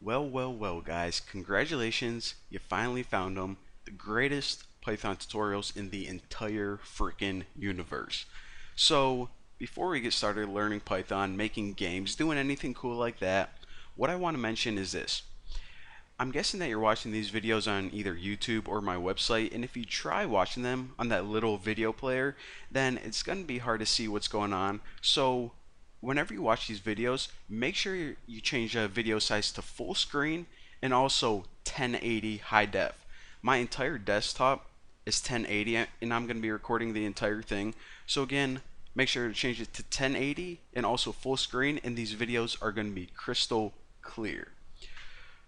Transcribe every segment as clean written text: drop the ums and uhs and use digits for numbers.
Well, guys, congratulations, you finally found them. The greatest Python tutorials in the entire freaking universe. So, before we get started learning Python, making games, doing anything cool like that, what I want to mention is this. I'm guessing that you're watching these videos on either YouTube or my website, and if you try watching them on that little video player, then it's going to be hard to see what's going on. So whenever you watch these videos, make sure you change the video size to full screen and also 1080 high def. My entire desktop is 1080 and I'm going to be recording the entire thing. So again, make sure to change it to 1080 and also full screen, and these videos are going to be crystal clear.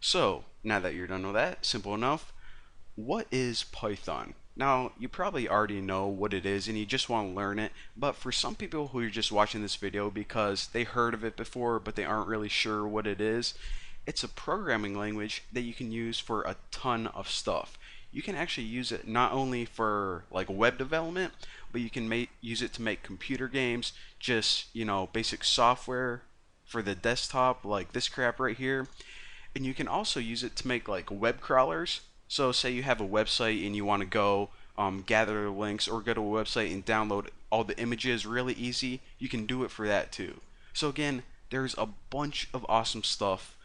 So, now that you're done with that, simple enough, what is Python? Now, you probably already know what it is and you just want to learn it, but for some people who are just watching this video because they heard of it before but they aren't really sure what it is, it's a programming language that you can use for a ton of stuff. You can actually use it not only for like web development, but you can use it to make computer games, just, basic software for the desktop like this crap right here. And you can also use it to make like web crawlers. So say you have a website and you want to go gather the links or go to a website and download all the images really easy, you can do it for that too. So again, there's a bunch of awesome stuff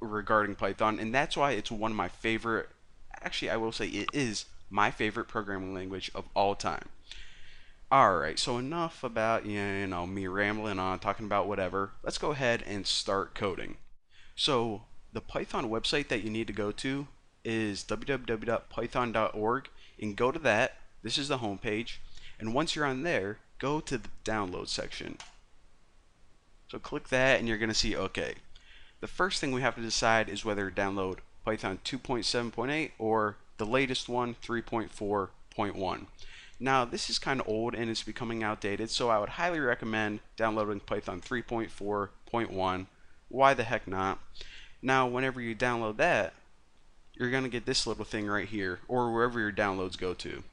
regarding Python, and that's why it's one of my favorite, actually I will say it is my favorite programming language of all time. Alright, so enough about me rambling on, talking about whatever. Let's go ahead and start coding. So the Python website that you need to go to is www.python.org, and go to that. This is the home page, and once you're on there, go to the download section. So click that and you're going to see OK. The first thing we have to decide is whether to download Python 2.7.8 or the latest one, 3.4.1. Now this is kind of old and it's becoming outdated, so I would highly recommend downloading Python 3.4.1. Why the heck not? Now whenever you download that, you're going to get this little thing right here, or wherever your downloads go to.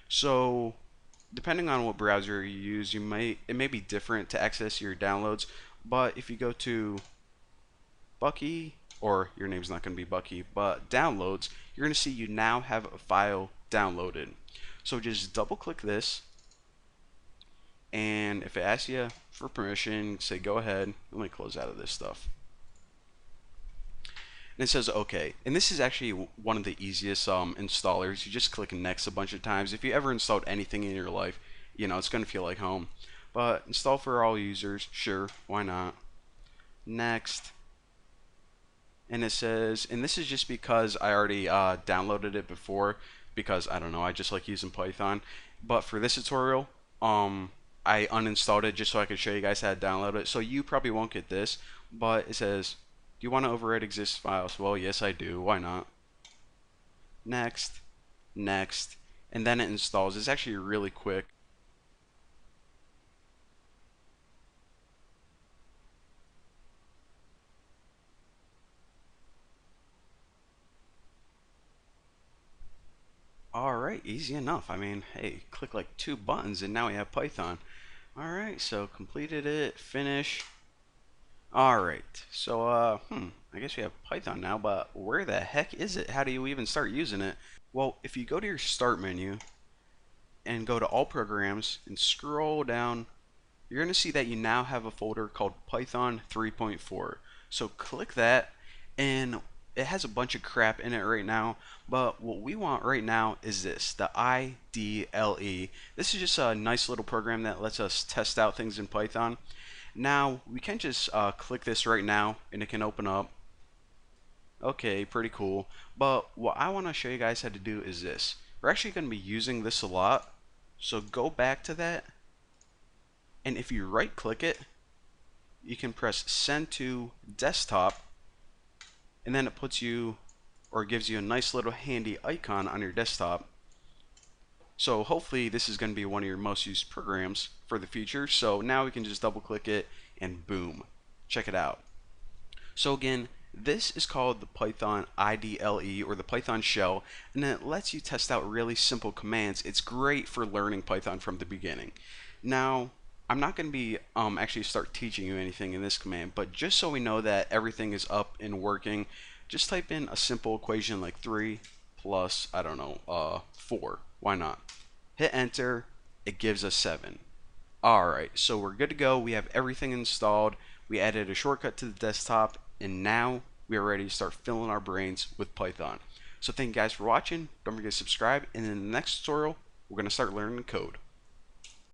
So depending on what browser you use, it may be different to access your downloads, but if you go to Bucky, or your name's not going to be Bucky, but downloads, you're going to see you now have a file downloaded. So just double click this, and if it asks you for permission, say go ahead. Let me close out of this stuff. And it says OK. And this is actually one of the easiest installers. You just click next a bunch of times. If you ever installed anything in your life, it's going to feel like home. But install for all users, sure, why not? Next. And it says, and this is just because I already downloaded it before, because I don't know, I just like using Python. But for this tutorial, I uninstalled it just so I could show you guys how to download it. So you probably won't get this, but it says, do you want to overwrite existing files? Well, yes I do. Why not? Next, next, and then it installs. It's actually really quick. Alright, easy enough. I mean, hey, click like 2 buttons and now we have Python. Alright, so completed it, finish. Alright, so I guess we have Python now, but where the heck is it? How do you even start using it? Well, if you go to your start menu and go to all programs and scroll down, you're going to see that you now have a folder called Python 3.4. So click that, and it has a bunch of crap in it right now, but what we want right now is this, the IDLE. This is just a nice little program that lets us test out things in Python. Now we can just click this right now and it can open up. Okay, pretty cool. But what I want to show you guys how to do is this. We're actually going to be using this a lot, so go back to that, and if you right click it, you can press send to desktop, and then it puts you, or gives you a nice little handy icon on your desktop. So hopefully this is going to be one of your most used programs for the future. So now we can just double click it and boom, check it out. So again, this is called the Python IDLE, or the Python shell, and it lets you test out really simple commands. It's great for learning Python from the beginning. Now I'm not going to be actually start teaching you anything in this command, but just so we know that everything is up and working, just type in a simple equation like 3 plus, I don't know, 4. Why not? Hit enter, it gives us 7. Alright, so we're good to go. We have everything installed. We added a shortcut to the desktop, and now we are ready to start filling our brains with Python. So thank you guys for watching. Don't forget to subscribe, and in the next tutorial, we're going to start learning code.